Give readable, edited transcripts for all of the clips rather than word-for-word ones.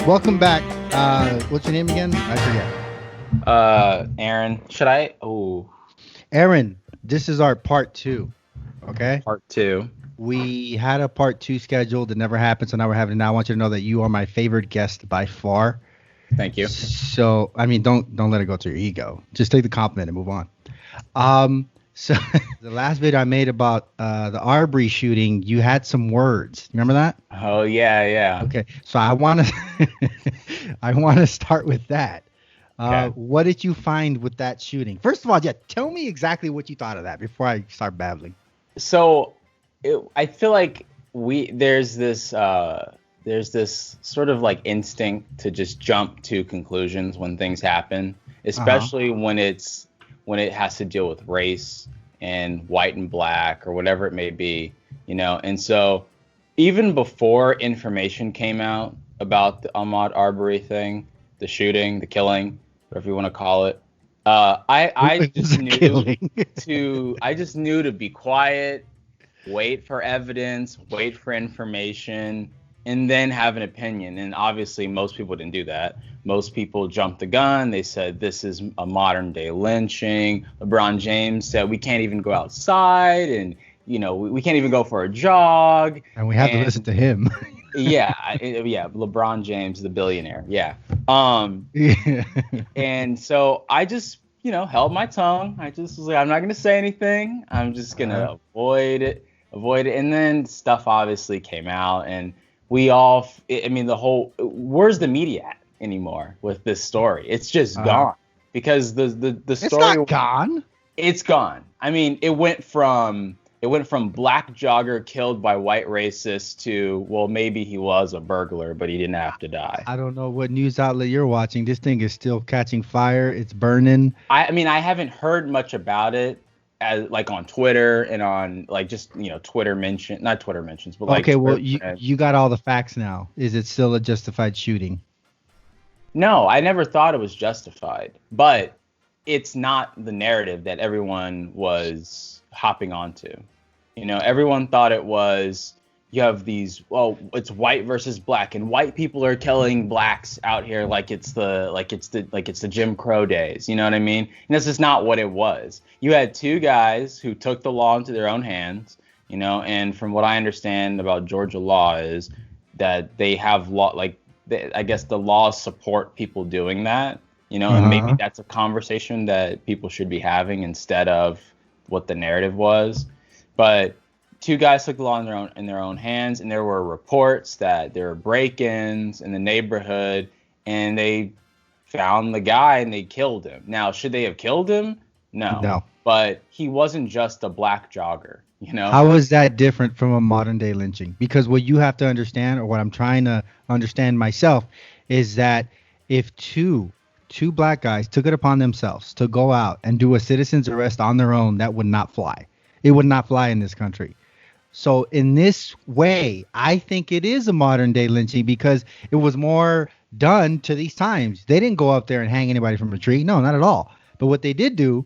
Welcome back. What's your name again? I forget. Aaron, should I? Oh, Aaron, this is our part two. Okay. part two. We had a part two scheduled that never happened, so now we're having it now. I want you to know that you are my favorite guest by far. Thank you. So, I mean, don't let it go to your ego. Just take the compliment and move on. So the last video I made about the Arbery shooting, you had some words. Remember that? Oh yeah, yeah. Okay. So I want to I want to start with that. Okay. What did you find with that shooting? First of all, yeah, tell me exactly what you thought of that before I start babbling. So, I feel like there's this sort of like instinct to just jump to conclusions when things happen, especially when it has to deal with race and white and black or whatever it may be, you know. And so even before information came out about the Ahmaud Arbery thing, the shooting, the killing, whatever you want to call it, I just knew to be quiet, wait for evidence, wait for information, and then have an opinion. And obviously most people didn't do that. Most people jumped the gun. They said this is a modern day lynching. LeBron James said we can't even go outside, and we can't even go for a jog. And we have to listen to him. yeah, LeBron James, the billionaire. Yeah. Yeah. And so I just, held my tongue. I just was like, I'm not going to say anything. I'm just going to avoid it. And then stuff obviously came out, and where's the media at anymore with this story? It's just gone, because the story. It's not gone. It's gone. I mean, it went from black jogger killed by white racist to, well, maybe he was a burglar, but he didn't have to die. I don't know what news outlet you're watching. This thing is still catching fire. It's burning. I mean, I haven't heard much about it, as like on Twitter and on like just not Twitter mentions, but like. Okay, well, you got all the facts now. Is it still a justified shooting? No, I never thought it was justified, but it's not the narrative that everyone was hopping onto. Everyone thought it was, you have these, well, it's white versus black, and white people are killing blacks out here like it's the Jim Crow days. You know what I mean? And this is not what it was. You had two guys who took the law into their own hands, and from what I understand about Georgia law is that they have law, I guess the laws support people doing that, and maybe that's a conversation that people should be having instead of what the narrative was. But two guys took the law in their own hands, and there were reports that there were break-ins in the neighborhood, and they found the guy and they killed him. Now, should they have killed him? No. But he wasn't just a black jogger, How is that different from a modern day lynching? Because what you have to understand, or what I'm trying to understand myself, is that if two black guys took it upon themselves to go out and do a citizen's arrest on their own, that would not fly. It would not fly in this country. So in this way, I think it is a modern day lynching, because it was more done to these times. They didn't go out there and hang anybody from a tree. No, not at all. But what they did do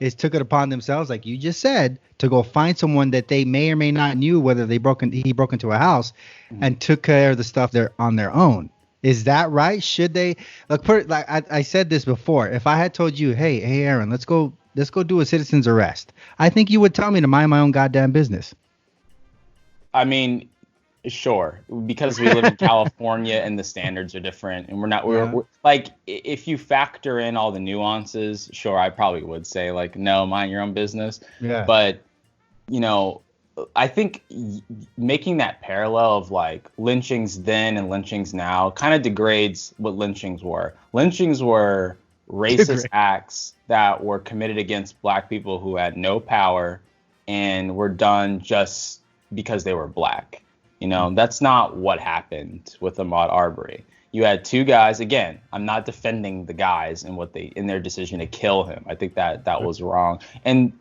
is took it upon themselves, like you just said, to go find someone that they may or may not knew, whether he broke into a house, and took care of the stuff there on their own. Is that right? Should they I said this before? If I had told you, hey Aaron, let's go do a citizen's arrest, I think you would tell me to mind my own goddamn business. I mean, sure, because we live in California and the standards are different, and we're like, if you factor in all the nuances, sure, I probably would say like, no, mind your own business. Yeah. But I think making that parallel of like lynchings then and lynchings now kind of degrades what lynchings were. Lynchings were racist acts that were committed against black people who had no power and were done just because they were black. That's not what happened with Ahmaud Arbery. You had two guys. Again, I'm not defending the guys and in their decision to kill him. I think that was wrong. And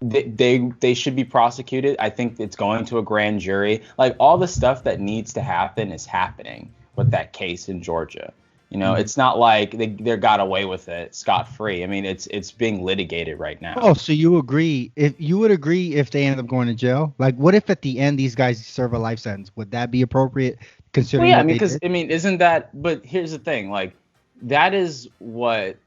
they should be prosecuted. I think it's going to a grand jury. Like, all the stuff that needs to happen is happening with that case in Georgia. It's not like they got away with it scot-free. I mean, it's being litigated right Oh, now. so you agree? If you would agree if they end up going to jail, like what if at the end these guys serve a life sentence? Would that be appropriate Well, considering yeah, I what mean, they because did? I mean, isn't that? But here's the thing, like that is what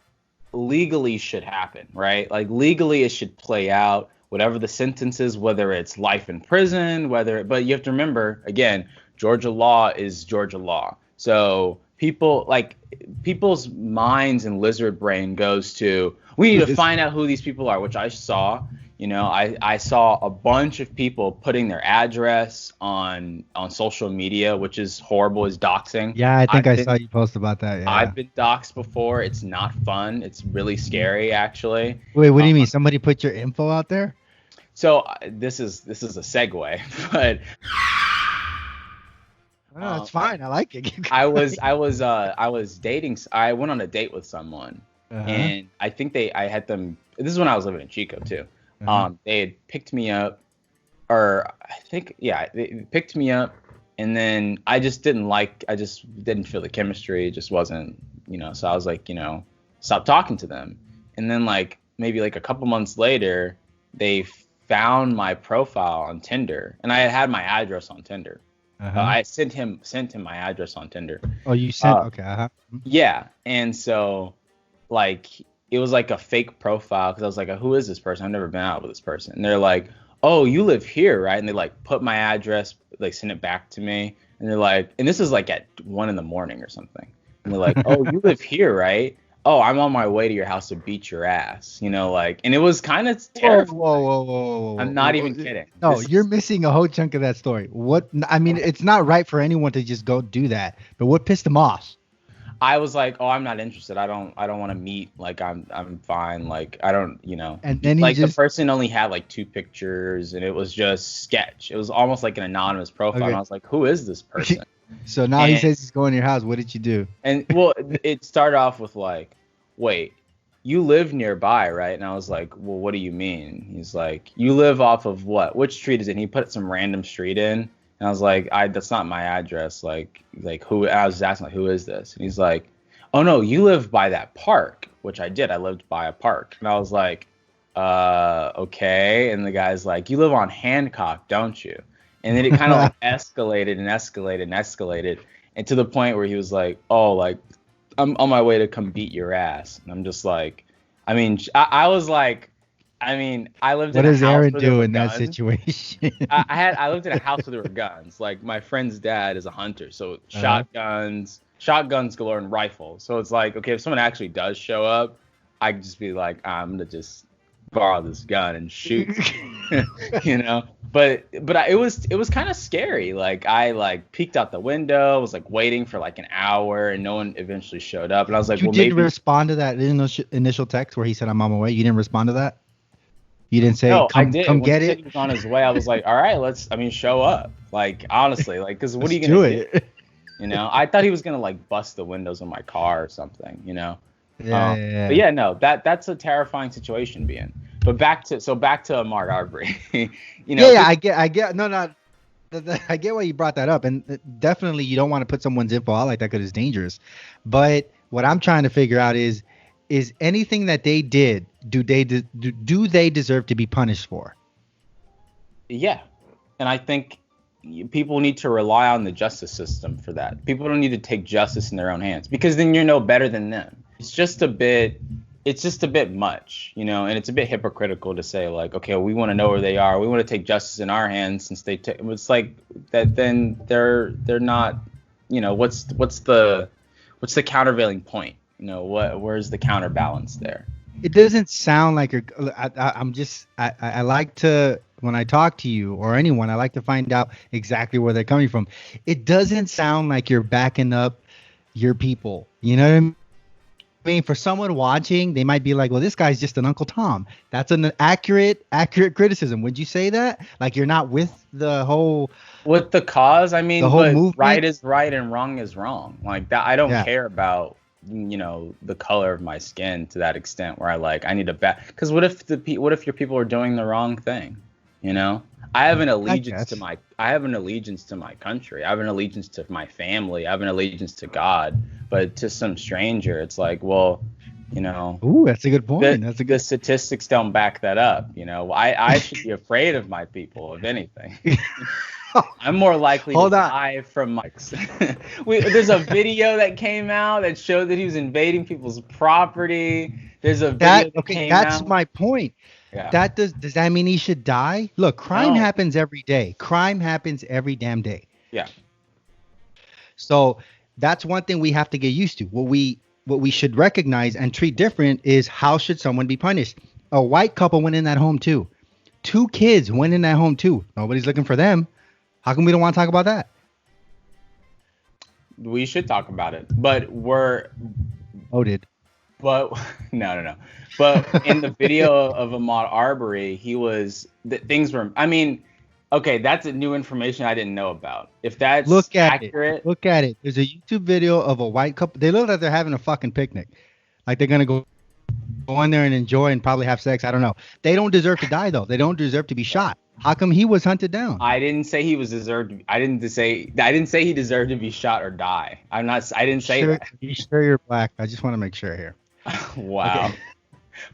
legally should happen, right? Like legally, it should play out whatever the sentence is, whether it's life in prison, but you have to remember again, Georgia law is Georgia law. So people's minds and lizard brain goes to we need to Listen, find out who these people are, which I saw. I saw a bunch of people putting their address on social media, which is horrible, is doxing. yeah, I think I've I been saw you post about that. Yeah. I've been doxxed before. It's not fun. It's really scary, actually. Wait, what do Uh, you mean? Somebody put your info out there? this is a segue, but No, no, it's um, fine. I like it. Keep I going. was I was I was dating. I went on a date with someone, Uh-huh. and I think I had them. This is when I was living in Chico too. Uh-huh. They had picked me up, or I think yeah, they picked me up, and then I just didn't feel the chemistry. It just wasn't. So I was like, stop talking to them. And then like maybe like a couple months later, they found my profile on Tinder, and I had my address on Tinder. Uh-huh. I sent him my address on Tinder. Oh, you sent. Uh, Okay. Uh-huh. yeah, and so like it was like a fake profile because I was like, who is this person? I've never been out with this person. And they're like, oh, you live here, right? And they like put my address, like send it back to me. And they're like, and this is like at 1 a.m. or something. And they're like, oh, you live here, right? Oh, I'm on my way to your house to beat your ass. And it was kind of Whoa, terrifying. whoa, whoa, whoa, whoa, I'm whoa, not whoa. even kidding. No, This you're is missing a whole chunk of that story. What? I mean, it's not right for anyone to just go do that. But what pissed them off? I was like, oh, I'm not interested. I don't want to meet. Like, I'm fine. Like, I don't, And then he like the just person only had like 2 pictures and it was just sketch. It was almost like an anonymous profile. And I okay. was like, who is this person? So now he And, says he's going to your house. What did you do? and well, it started off with like, wait, you live nearby, right? And I was like, well, what do you mean? He's like, you live off of what? Which street is it? And he put some random street in. And I was like, that's not my address. Like who? I was asking like, who is this? And he's like, oh no, you live by that park, which I did. I lived by a park. And I was like, okay. And the guy's like, you live on Hancock, don't you? And then it kind of like escalated and escalated and escalated, and to the point where he was like, oh, like I'm on my way to come beat your ass. And I'm just like, I mean, I was like, I mean, I lived What in a does house Aaron where there do were in that guns. situation? I lived in a house where there were guns. Like my friend's dad is a hunter, so Uh-huh. shotguns galore, and rifles. So it's like, okay, if someone actually does show up, I could just be like, I'm gonna just borrow this gun and shoot, you know. It was kind of scary. Like I like peeked out the window, was like waiting for like an hour, and no one eventually showed up. And I was like, You well, didn't maybe respond to that initial text where he said I'm on my way. You didn't respond to that. You didn't say no, I come did. When he get said it. he was on his way, I was like, all right, show up. Like honestly, like, because what are Let's you do gonna do? it. I thought he was gonna like bust the windows of my car or something. Yeah, yeah, But yeah. yeah, no, that's a terrifying situation to be in. But back to Mark Arbery. Yeah, yeah, I get, no, no, I get why you brought that up, and definitely you don't want to put someone's info out like that because it's dangerous. But what I'm trying to figure out is anything that they did, do they deserve to be punished for? Yeah, and I think people need to rely on the justice system for that. People don't need to take justice in their own hands because then you're no better than them. It's just a bit much, and it's a bit hypocritical to say like, okay, we want to know where they are. We want to take justice in our hands since they take. It's like that. Then they're not. What's the countervailing point? Where's the counterbalance there? It doesn't sound like I like to, when I talk to you or anyone, I like to find out exactly where they're coming from. It doesn't sound like you're backing up your people. You know what I mean? For someone watching, they might be like, well, this guy's just an Uncle Tom. That's an accurate criticism. Would you say that? Like you're not with the whole With the cause, I the mean, whole but right movement? is right and wrong is wrong. Like that, I don't Yeah. care about the color of my skin to that extent where I need to back. Because what if your people are doing the wrong thing? I have an I allegiance to guess. my country. I have an allegiance to my family. I have an allegiance to God. But to some stranger, it's like, well, you know, Ooh, that's a good the point. That's a the good. statistics don't back that up. You know, I should be afraid of my people, if anything. I'm more likely to Hold on. die from my. There's a video that came out that showed that he was invading people's property. There's a video that came That's out. my point. Yeah. That does that mean he should die? Look, crime No. happens every day. Crime happens every damn day. Yeah. So that's one thing we have to get used to. What we should recognize and treat different is how should someone be punished? A white couple went in that home too. Two kids went in that home too. Nobody's looking for them. How come we don't want to talk about that? We should talk about it, but Voted. but no. But in the video of Ahmaud Arbery, things were. I mean, okay, that's a new information I didn't know about. If that's Look at accurate, it. Look at it. There's a YouTube video of a white couple. They look like they're having a fucking picnic. Like they're gonna go in there and enjoy and probably have sex. I don't know. They don't deserve to die though. They don't deserve to be shot. How come he was hunted down? I didn't say he was deserved. I didn't say he deserved to be shot or die. I'm not. I didn't say that. You sure you're black? I just want to make sure here. Wow.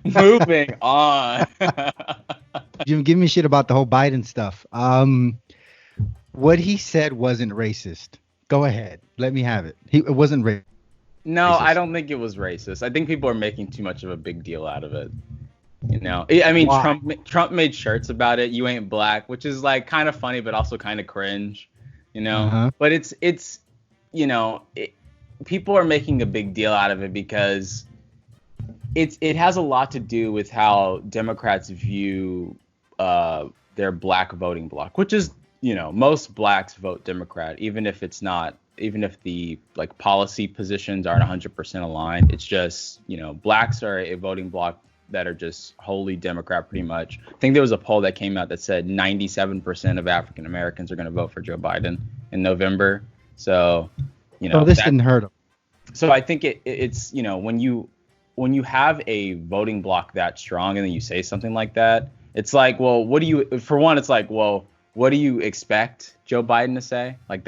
Okay. Moving on. You give me shit about the whole Biden stuff. What he said wasn't racist. Go ahead. Let me have it. It wasn't racist. No, I don't think it was racist. I think people are making too much of a big deal out of it. You know, I mean, Why? Trump made shirts about it. You ain't black, which is like kind of funny, but also kind of cringe. You know, Uh-huh. but it's you know, people are making a big deal out of it because it has a lot to do with how Democrats view their black voting bloc, which is, you know, most blacks vote Democrat, even if the like policy positions aren't 100% aligned. It's just, you know, blacks are a voting bloc that are just wholly Democrat pretty much. I think there was a poll that came out that said 97% of African Americans are going to vote for Joe Biden in November. So, you know, So this didn't hurt him. so I think it's, you know, when you have a voting bloc that strong and then you say something like that, it's like, well, it's like, well, what do you expect Joe Biden to say? Like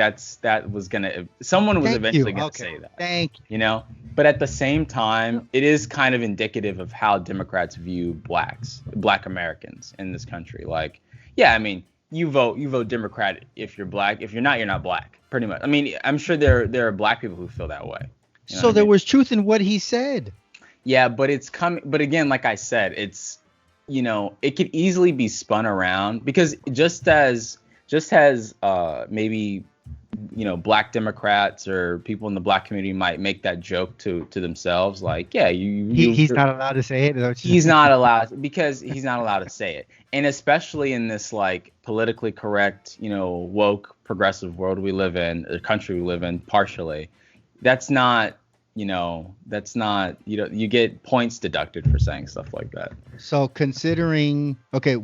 someone was eventually going to say that. Thank you. You know, but at the same time, it is kind of indicative of how Democrats view black Americans in this country. Like, yeah, I mean, you vote Democrat if you're black. If you're not, you're not black. Pretty much. I mean, I'm sure there are black people who feel that way. You know So what I there mean? was truth in what he said. Yeah, but it's coming. But again, like I said, it's, you know, it could easily be spun around because just as maybe, you know, black Democrats or people in the black community might make that joke to themselves, like, yeah, He's not allowed to say it. he's not allowed because he's not allowed to say it. And especially in this like politically correct, you know, woke progressive world we live in, the country we live in, partially, that's not, you know, you get points deducted for saying stuff like that. So considering, okay,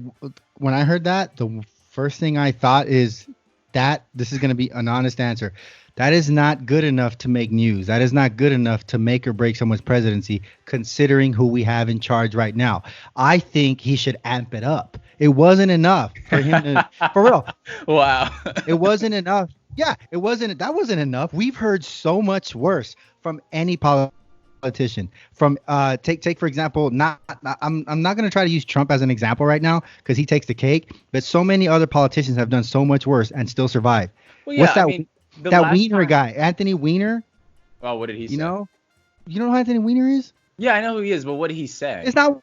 when I heard that, the first thing I thought is that this is going to be an honest answer. That is not good enough to make news. That is not good enough to make or break someone's presidency, considering who we have in charge right now. I think he should amp it up. It wasn't enough for him to, for real. Wow. It wasn't enough. Yeah, that wasn't enough. We've heard so much worse from any politician. From take for example, I'm not going to try to use Trump as an example right now because he takes the cake, but so many other politicians have done so much worse and still survive. Well, yeah, What's that? I mean, That Weiner guy, Anthony Weiner. Oh, what did he say? You know who Anthony Weiner is? Yeah, I know who he is, but what did he say? It's not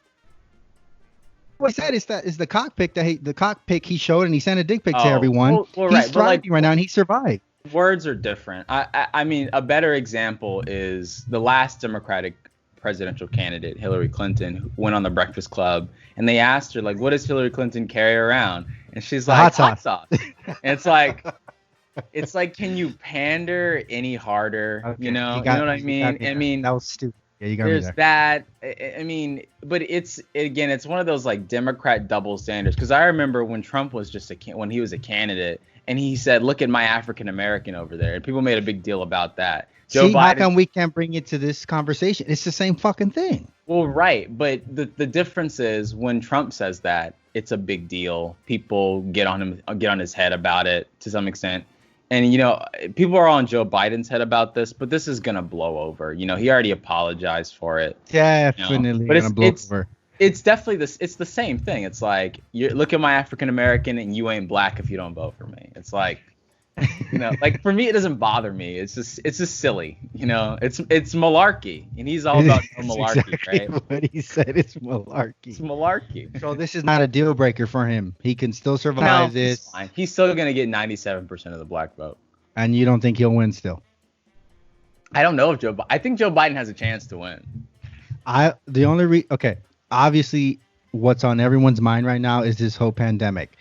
what he said. It's the cockpit the cockpit he showed, and he sent a dick pic to everyone. Well, He's right, but thriving right now, and he survived. Words are different. I mean, a better example is the last Democratic presidential candidate, Hillary Clinton, who went on the Breakfast Club, and they asked her, like, what does Hillary Clinton carry around? And she's like, hot sauce. And it's like, can you pander any harder? Okay, you know what I mean? I mean, that was stupid. Yeah, you got me there's there. that. I mean, but it's one of those like Democrat double standards. Because I remember when Trump was when he was a candidate, and he said, "Look at my African American over there," and people made a big deal about that. Joe See, Biden, how come we can't bring it to this conversation? It's the same fucking thing. well, right, but the difference is when Trump says that, it's a big deal. People get on his head about it to some extent. And, people are on Joe Biden's head about this, but this is going to blow over. He already apologized for it. Definitely But gonna blow over. it's definitely this. It's the same thing. It's like, you look at my African American and you ain't black if you don't vote for me. It's like, like for me, it doesn't bother me. It's just silly. It's malarkey, and he's all about no malarkey, exactly right? what he said. It's malarkey. It's malarkey. So this is not a deal breaker for him. He can still No, survive he's this, fine. He's still gonna get 97% of the black vote. and you don't think he'll win still. I don't know if I think Joe Biden has a chance to win. Okay, obviously what's on everyone's mind right now is this whole pandemic.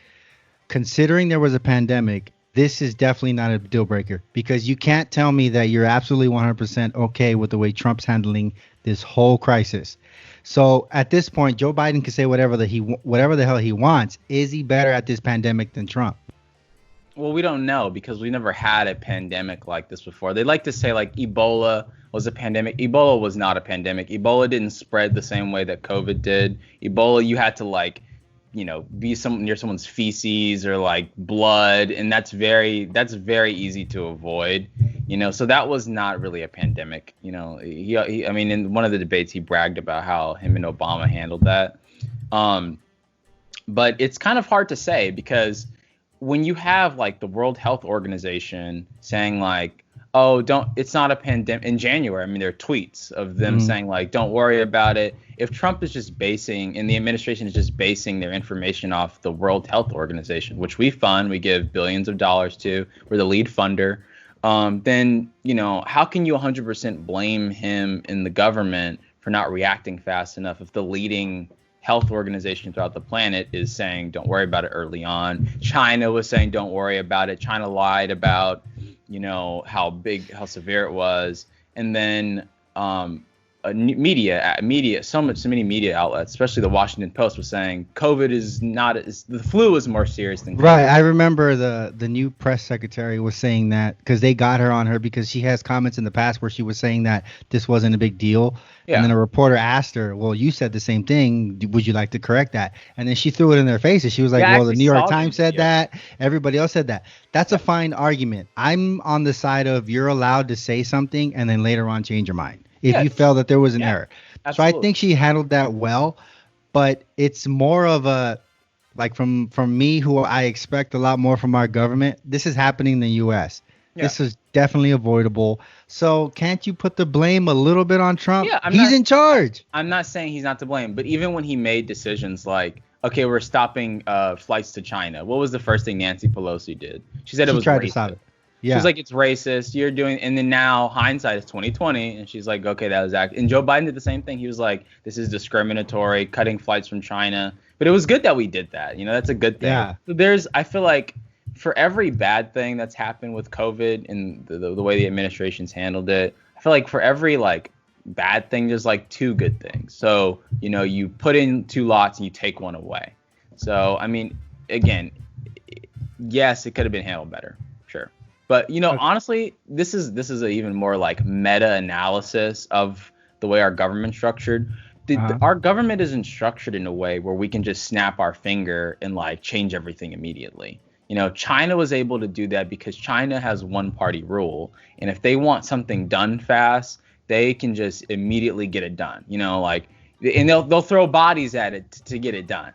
Considering there was a pandemic, this is definitely not a deal breaker, because you can't tell me that you're absolutely 100% okay with the way Trump's handling this whole crisis. So at this point, Joe Biden can say whatever the hell he wants. Is he better at this pandemic than Trump? Well, we don't know because we never had a pandemic like this before. They like to say like Ebola was a pandemic. Ebola was not a pandemic. Ebola didn't spread the same way that COVID did. Ebola, you had to be near someone's feces or like blood, and that's very easy to avoid. So that was not really a pandemic. I mean, in one of the debates, he bragged about how him and Obama handled that. But it's kind of hard to say because when you have like the World Health Organization saying like, oh, it's not a pandemic in January. I mean, there are tweets of them saying like, don't worry about it. If Trump is just and the administration is just basing their information off the World Health Organization, which we fund, we give billions of dollars to, we're the lead funder, then, how can you 100% blame him in the government for not reacting fast enough if the leading health organization throughout the planet is saying don't worry about it early on? China was saying don't worry about it. China lied about how severe it was, and then so many media outlets, especially the Washington Post, was saying COVID is not the flu is more serious than COVID. Right. I remember the new press secretary was saying that because they got her on her because she has comments in the past where she was saying that this wasn't a big deal. Yeah. And then a reporter asked her, well, you said the same thing. Would you like to correct that? And then she threw it in their faces. She was like, well, the New York Times said that. Everybody else said that. That's a fine argument. I'm on the side of you're allowed to say something and then later on change your mind if you felt that there was an error. Absolutely. So I think she handled that well, but it's more of a, like from me, who I expect a lot more from our government. This is happening in the U.S. Yeah. This is definitely avoidable. So can't you put the blame a little bit on Trump? Yeah, he's in charge. I'm not saying he's not to blame, but even when he made decisions like, okay, we're stopping flights to China, what was the first thing Nancy Pelosi did? She said it was tried racist. To stop it. Yeah. She was like, it's racist. You're doing, and then now hindsight is 2020, and she's like, okay, that was and Joe Biden did the same thing. He was like, this is discriminatory, cutting flights from China. But it was good that we did that. That's a good thing. Yeah. So I feel like for every bad thing that's happened with COVID and the way the administration's handled it, I feel like for every like bad thing, there's like two good things. So, you put in two lots and you take one away. So, I mean, again, yes, it could have been handled better. Sure. But, honestly, this is a even more like meta analysis of the way our government's structured. Our government isn't structured in a way where we can just snap our finger and like change everything immediately. China was able to do that because China has one party rule. And if they want something done fast, they can just immediately get it done, and they'll throw bodies at it to get it done,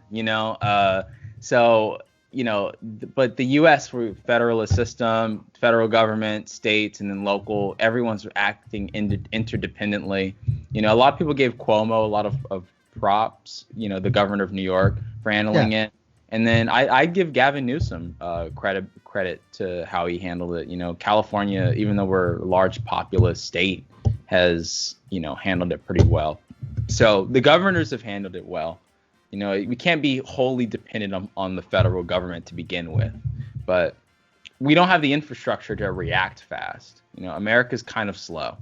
but the U.S. federalist system, federal government, states, and then local, everyone's acting interdependently. A lot of people gave Cuomo a lot of props, the governor of New York, for handling it. And then I give Gavin Newsom credit to how he handled it. California, even though we're a large populous state, has, handled it pretty well. So the governors have handled it well. We can't be wholly dependent on the federal government to begin with, but we don't have the infrastructure to react fast. America's kind of slow.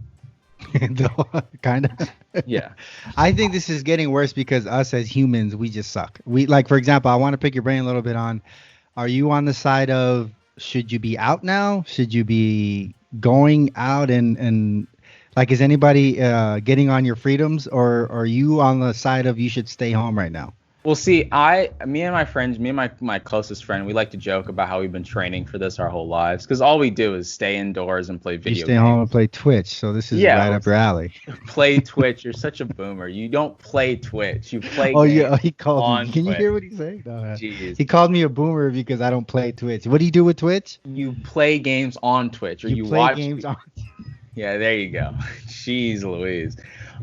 Kind of. Yeah. I think this is getting worse because us as humans, we just suck. For example, I want to pick your brain a little bit on, are you on the side of, should you be out now? Should you be going out and like, is anybody getting on your freedoms, or are you on the side of you should stay home right now? Well, see, me and my friends, me and my closest friend, we like to joke about how we've been training for this our whole lives because all we do is stay indoors and play You video stay home games. and play Twitch, so this is Yeah, right up your alley. play Twitch. You're such a boomer. You don't play Twitch. You play Oh yeah, games oh, he called me. on Can you Twitch. hear what he's saying? No, Jeez. he called me a boomer because I don't play Twitch. What do you do with Twitch? You play games on Twitch or You you play watch. games on. Yeah, there you go. Jeez Louise.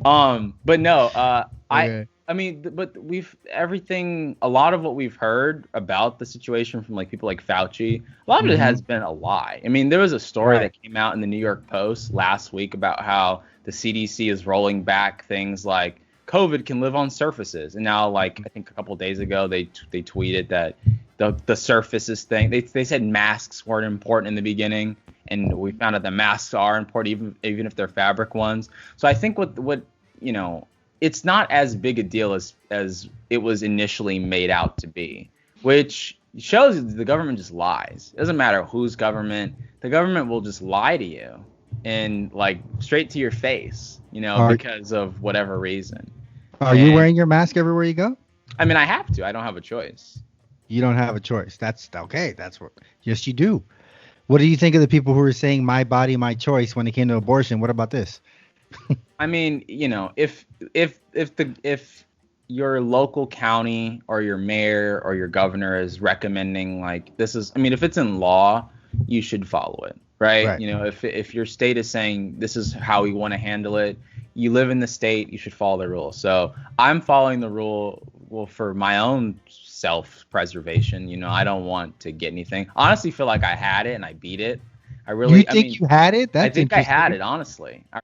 But no, Okay. I mean, but we've everything. A lot of what we've heard about the situation from like people like Fauci, a lot of it Mm-hmm. has been a lie. I mean, there was a story Right. that came out in the New York Post last week about how the CDC is rolling back things like COVID can live on surfaces, and now like I think a couple of days ago they tweeted that the surfaces thing. They said masks weren't important in the beginning, and we found out the masks are important even if they're fabric ones. So I think what you know it's not as big a deal as it was initially made out to be, which shows the government just lies. It doesn't matter whose government, the government will just lie to you and like straight to your face, Are because of whatever reason. Are you And wearing your mask everywhere you go? I mean, I have to. I don't have a choice. You don't have a choice. That's okay. That's what. Yes, you do. What do you think of the people who are saying "my body, my choice" when it came to abortion? What about this? I mean, if your local county or your mayor or your governor is recommending like this is, I mean, if it's in law, you should follow it, right? Right. If your state is saying this is how we want to handle it, you live in the state, you should follow the rules. So I'm following the rule, well, for my own self-preservation. I don't want to get anything. Honestly, feel like I had it and I beat it. You I think mean, you had it? I That's think I had interesting. it, honestly. I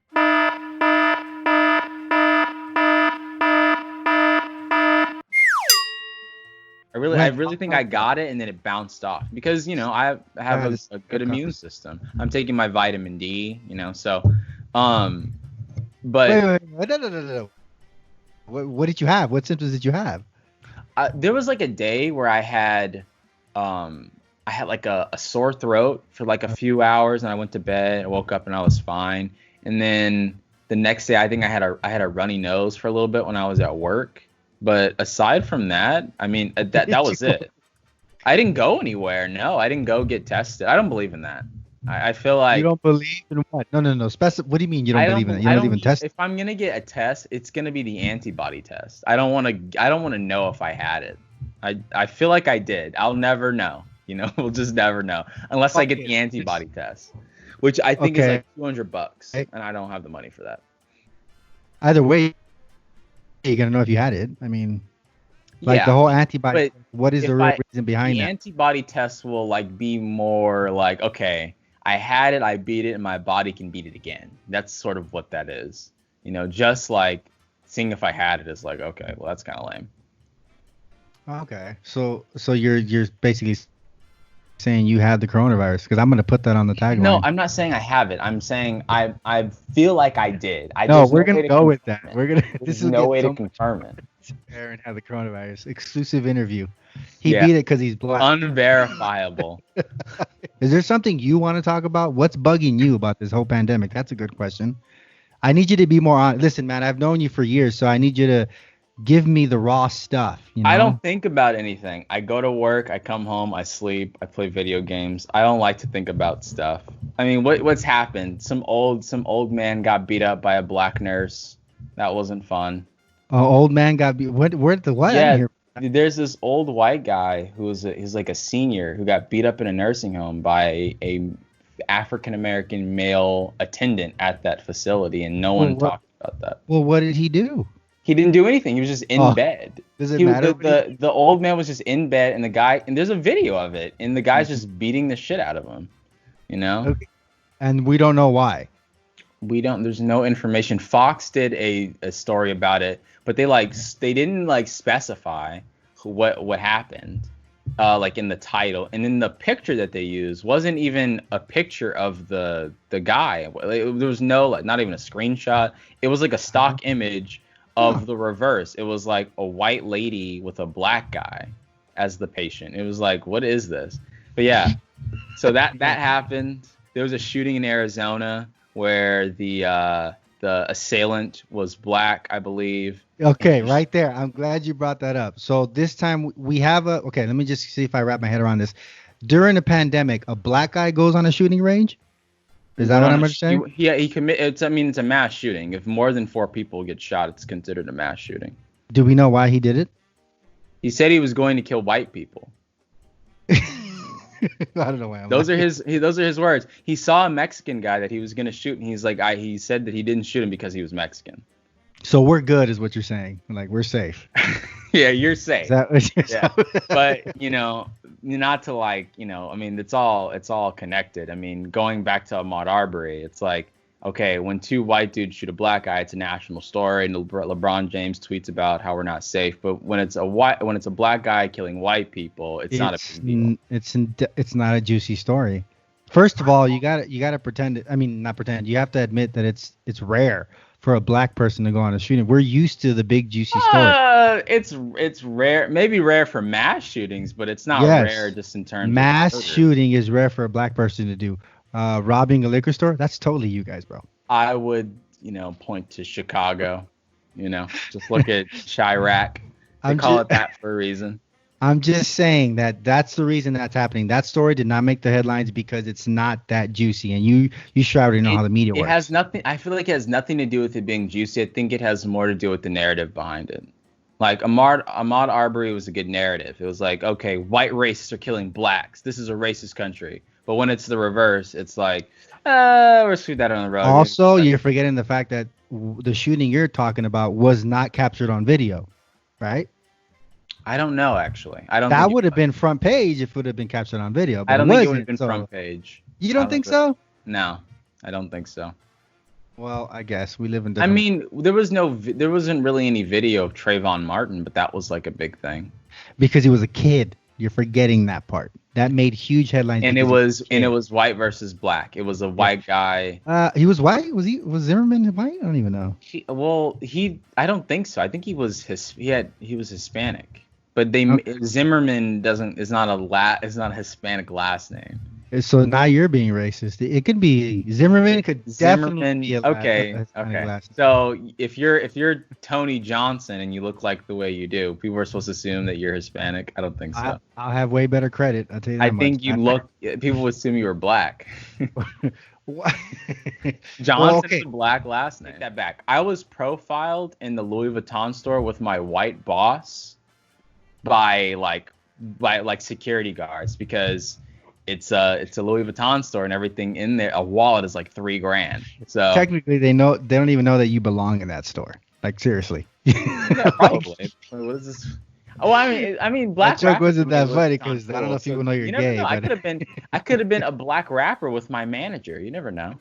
When? really think I got it, and then it bounced off because I have That is a good immune uncomfortable. system. I'm taking my vitamin D, so um, Wait, but wait, wait, no, no, no, no, no. What did you have? What symptoms did you have? there was like a day where I had like a sore throat for like a few hours, and I went to bed. I woke up and I was fine, and then the next day I think I had a runny nose for a little bit when I was at work. But aside from that, I mean that Did was you? it. I didn't go anywhere. No, I didn't go get tested. I don't believe in that. I feel You like don't believe in what? No, no, no. What do you mean you don't believe in that? You I don't don't even test if I'm gonna get a test, it's gonna be the antibody test. I don't want to know if I had it. I feel like I did. I'll never know. We'll just never know unless I get Okay. the antibody test, which I think is Okay. like $200, and I don't have the money for that. Either way, you're gonna know if you had it. I mean, like the Yeah, whole antibody. but What is the if real I reason behind the that? antibody test will like be more like, okay, I had it, I beat it, and my body can beat it again. That's sort of what that is. Just like seeing if I had it is like, okay, well that's kind of lame. Okay. So you're basically saying you had the coronavirus because I'm gonna put that on the No, tagline. I'm not saying I have it. I'm saying I feel like I did. No, There's we're no gonna way to go with confirm that. it. We're gonna. This There's will no get way to so much. confirm it. Aaron had the coronavirus. Exclusive interview. He Yeah, beat it because he's black. unverifiable. Is there something you want to talk about? What's bugging you about this whole pandemic? That's a good question. I need you to be more on. Listen, man, I've known you for years, so I need you to give me the raw stuff. You I know? don't think about anything. I go to work, I come home, I sleep, I play video games. I don't like to think about stuff. I mean, what's happened? Some old man got beat up by a black nurse. That wasn't fun. Old man got beat. What? Where the what? I didn't Yeah, hear. there's this old white guy he's like a senior who got beat up in a nursing home by a African American male attendant at that facility, and no Well, one what? talked about that. Well, what did he do? He didn't do anything. He was just in Oh, bed. does it He matter? the old man was just in bed, and there's a video of it, and the guy's just beating the shit out of him. You know, Okay. And we don't know why. we don't. There's no information. Fox did a story about it, but they didn't like specify what happened, like in the title, and then the picture that they used wasn't even a picture of the guy. There was no like not even a screenshot. It was like a stock image Huh. of the reverse. It was like a white lady with a black guy as the patient. It was like, what is this? But yeah, so that happened. There was a shooting in Arizona where the assailant was black, I believe. Okay, right there. I'm glad you brought that up. So this time we have a. Okay, let me just see if I wrap my head around this. During the pandemic, a black guy goes on a shooting range. He Is that went what on I'm a understanding? he commit. I mean, it's a mass shooting. If more than 4 people get shot, it's considered a mass shooting. Do we know why he did it? He said he was going to kill white people. I don't know why. Those are his words. He saw a Mexican guy that he was going to shoot, and he's like, he said that he didn't shoot him because he was Mexican. So we're good, is what you're saying. Like, we're safe. Yeah, you're safe. Is that what you're Yeah, but not to I mean, it's all connected. I mean, going back to Ahmaud Arbery, it's like, okay, when 2 white dudes shoot a black guy, it's a national story, and LeBron James tweets about how we're not safe. But when it's a black guy killing white people, it's not a big deal. It's not a juicy story. First of all, you gotta pretend. I mean, not pretend. You have to admit that it's rare for a black person to go on a shooting. We're used to the big juicy story. It's rare, maybe rare for mass shootings, but it's not rare just in terms mass of murder. shooting is rare for a black person to do. Robbing a liquor store, that's totally you guys, bro. I would, point to Chicago. Just look at Chirac. They call it that for a reason. I'm just saying that's the reason that's happening. That story did not make the headlines because it's not that juicy, and you should already know how the media works. It has nothing. I feel like it has nothing to do with it being juicy. I think it has more to do with the narrative behind it. Like Ahmaud Arbery was a good narrative. It was like, okay, white racists are killing blacks. This is a racist country. But when it's the reverse, it's like, we're shoot that on the road. Also, you're forgetting the fact that the shooting you're talking about was not captured on video, right? I don't know, actually. I don't. That would have been front page if it would have been captured on video. But I don't think it would have been front page. You don't think so? No, I don't think so. Well, I guess we live in. I mean, there wasn't really any video of Trayvon Martin, but that was like a big thing. Because he was a kid. You're forgetting that part. That made huge headlines. And it was white versus black. It was a white guy. He was white. Was Zimmerman white? I don't even know. I don't think so. I think he was Hispanic. But Zimmerman is not a Hispanic last name. So now you're being racist. It could be Zimmerman. Definitely be okay. So if you're Tony Johnson and you look like the way you do, people are supposed to assume that you're Hispanic. I don't think so. I'll have way better credit. I'll tell you that much. Think people would assume you were black. Johnson's a black last name. Take that back. I was profiled in the Louis Vuitton store with my white boss by security guards because it's a Louis Vuitton store and everything in there. A wallet is like $3,000. So technically, they don't even know that you belong in that store. Like seriously. Yeah, probably. What is this? Oh, I mean, black. That joke wasn't that funny because I don't know if people know you're gay. Know. I could have been a black rapper with my manager. You never know.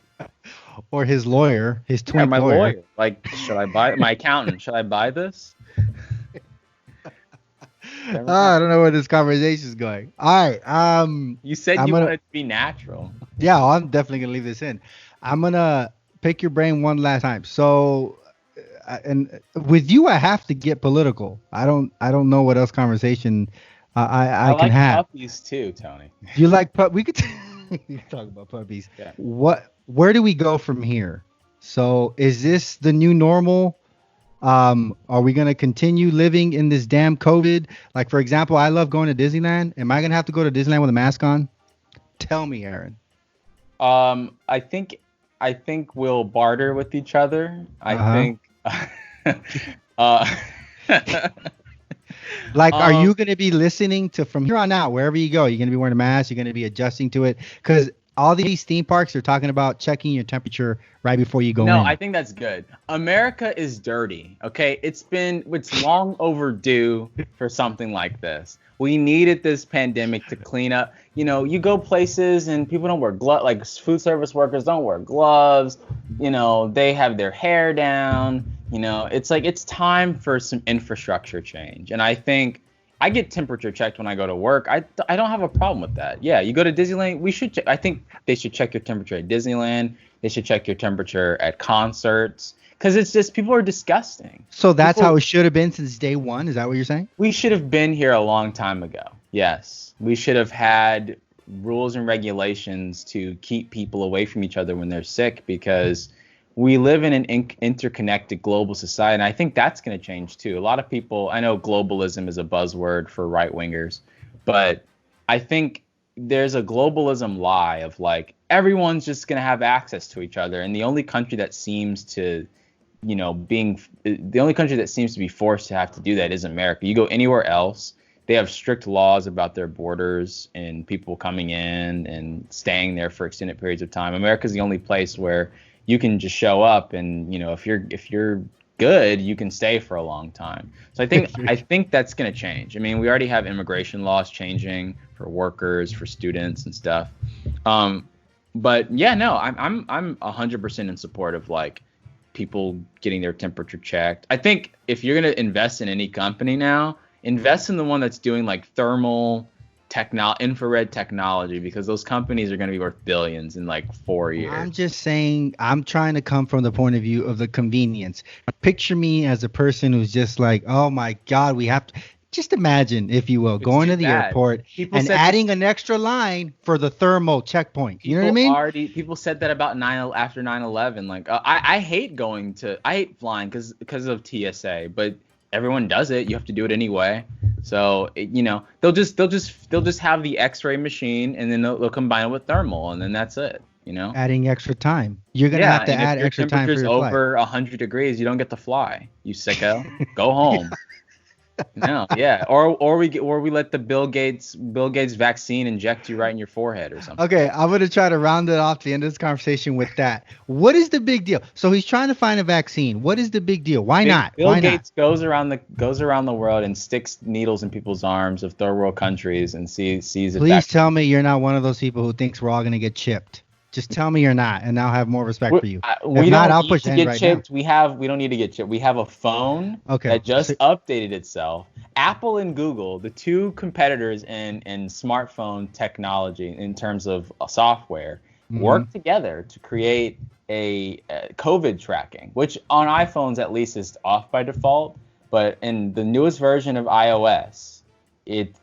Or his lawyer, his twin lawyer. Like, should I buy my accountant? Should I buy this? I don't know where this conversation is going. All right. You said you wanted it to be natural. Yeah, I'm definitely gonna leave this in. I'm gonna pick your brain one last time. So, and with you, I have to get political. I don't know what else conversation I can have. I like puppies too, Tony. You like We could talk about puppies. Yeah. Where do we go from here? So, is this the new normal? Are we going to continue living in this damn COVID? Like, for example, I love going to Disneyland. Am I going to have to go to Disneyland with a mask on? Tell me, Aaron. I think we'll barter with each other. I think. Are you going to be listening to from here on out, wherever you go? You're going to be wearing a mask. You're going to be adjusting to it because all these theme parks are talking about checking your temperature right before you go in. No, I think that's good. America is dirty. Okay, it's long overdue for something like this. We needed this pandemic to clean up. You go places and people don't wear gloves. Like food service workers don't wear gloves. They have their hair down. It's like it's time for some infrastructure change. And I think I get temperature checked when I go to work. I don't have a problem with that. Yeah, you go to Disneyland, we should I think they should check your temperature at Disneyland. They should check your temperature at concerts because it's just people are disgusting. So that's how it should have been since day one. Is that what you're saying? We should have been here a long time ago. Yes, we should have had rules and regulations to keep people away from each other when they're sick because we live in an interconnected global society, and I think that's going to change too. A lot of people, I know globalism is a buzzword for right wingers, but I think there's a globalism lie of like everyone's just going to have access to each other, and the only country that seems to, the only country that seems to be forced to have to do that is America. You go anywhere else, they have strict laws about their borders and people coming in and staying there for extended periods of time. America's the only place where you can just show up and, if you're good, you can stay for a long time. So I think that's going to change. I mean, we already have immigration laws changing for workers, for students and stuff. But yeah, no, I'm 100% in support of like people getting their temperature checked. I think if you're going to invest in any company now, invest in the one that's doing like thermal infrared technology, because those companies are going to be worth billions in like 4 years. I'm just saying, I'm trying to come from the point of view of the convenience. Picture me as a person who's just like, oh my God, we have to. Just imagine, if you will, going to the airport and adding an extra line for the thermal checkpoint. You know what I mean? People said that about after 9/11. Like, I hate flying because of TSA, but everyone does it. You have to do it anyway. So they'll just have the X-ray machine, and then they'll combine it with thermal, and then that's it. Adding extra time. You're gonna have to add extra time for your flight. If your temperature's over 100 degrees, you don't get to fly. You sicko. Go home. No, yeah, or we let the Bill Gates vaccine inject you right in your forehead or something. Okay, I'm gonna try to round it off the end of this conversation with that. What is the big deal? So he's trying to find a vaccine. What is the big deal? Why not? Bill Gates goes around the world and sticks needles in people's arms of third world countries and sees if. Please tell me you're not one of those people who thinks we're all gonna get chipped. Just tell me you're not, and I'll have more respect for you. We don't need to get chipped. We don't need to get chipped. We have a phone that just updated itself. Apple and Google, the two competitors in smartphone technology in terms of software, work together to create a COVID tracking, which on iPhones at least is off by default. But in the newest version of iOS,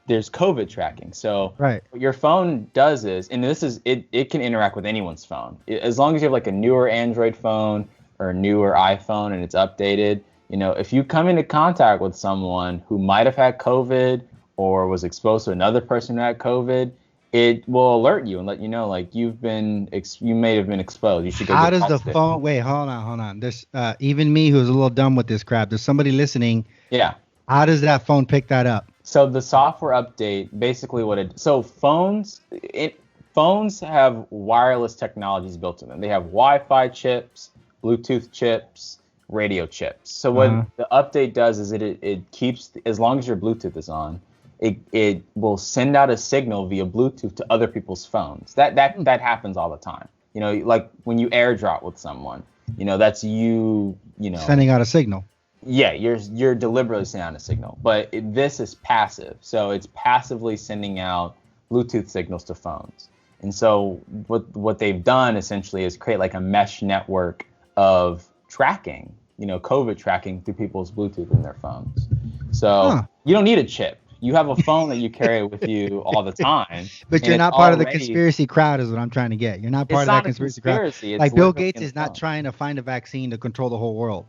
there's COVID tracking. So what your phone does is, and it can interact with anyone's phone. As long as you have like a newer Android phone or a newer iPhone and it's updated, if you come into contact with someone who might have had COVID or was exposed to another person who had COVID, it will alert you and let you know, like, you may have been exposed. You should go. How does the phone? Wait, hold on. There's even me who's a little dumb with this crap. There's somebody listening. Yeah. How does that phone pick that up? So the software update, basically phones have wireless technologies built in them. They have Wi-Fi chips, Bluetooth chips, radio chips. So what the update does is it keeps, as long as your Bluetooth is on, it will send out a signal via Bluetooth to other people's phones. That happens all the time. Like when you AirDrop with someone, that's you sending out a signal. Yeah, you're deliberately sending out a signal, but this is passive. So it's passively sending out Bluetooth signals to phones. And so what they've done essentially is create like a mesh network of tracking, COVID tracking through people's Bluetooth in their phones. So you don't need a chip. You have a phone that you carry with you all the time. But you're not part of the conspiracy crowd is what I'm trying to get. You're not part of that conspiracy crowd. Like Bill Gates is not trying to find a vaccine to control the whole world.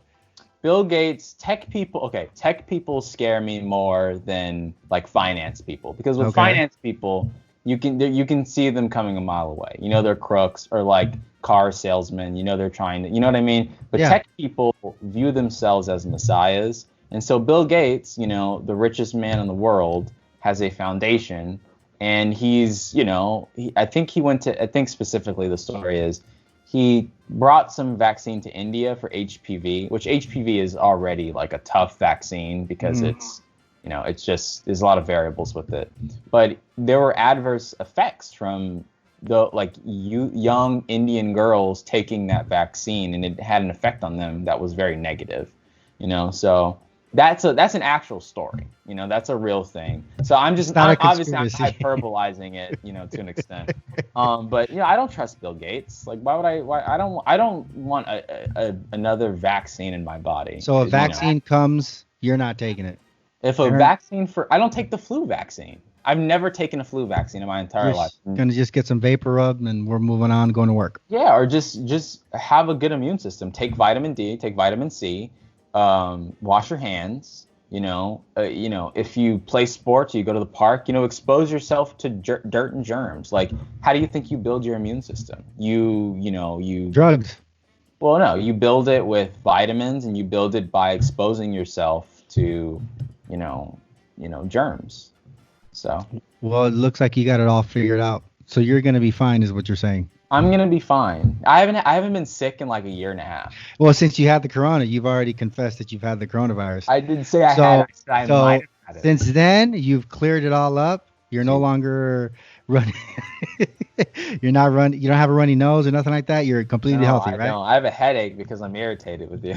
Bill Gates, tech people scare me more than like finance people, because with finance people, you can see them coming a mile away. They're crooks, or like car salesmen. They're trying to, you know what I mean? But tech people view themselves as messiahs. And so Bill Gates, the richest man in the world, has a foundation, and he's, I think specifically the story is, he brought some vaccine to India for HPV, which HPV is already like a tough vaccine because it's there's a lot of variables with it. But there were adverse effects from the young Indian girls taking that vaccine, and it had an effect on them that was very negative. So that's an actual story. That's a real thing. So I'm obviously I'm hyperbolizing it, to an extent. But I don't trust Bill Gates. Like, I don't want another vaccine in my body. So a vaccine comes, you're not taking it. If a vaccine I don't take the flu vaccine. I've never taken a flu vaccine in my entire You're life. gonna just get some vapor rub and we're moving on, going to work. Yeah, or just have a good immune system. Take vitamin D, take vitamin C, wash your hands. If you play sports, you go to the park. Expose yourself to dirt and germs. Like, how do you think you build your immune system? You Drugs. Well, no, you build it with vitamins, and you build it by exposing yourself to, germs. So Well, it looks like you got it all figured out. So you're gonna be fine, is what you're saying. I'm gonna be fine. I haven't been sick in like a year and a half. Well, since you had the corona, you've already confessed that you've had the coronavirus. I didn't say I So, had it. I said I so might have had it. since then, you've cleared it all up. You're no longer running. You're not running. You don't have a runny nose or nothing like that. You're completely No, healthy, I right? don't. I have a headache because I'm irritated with you.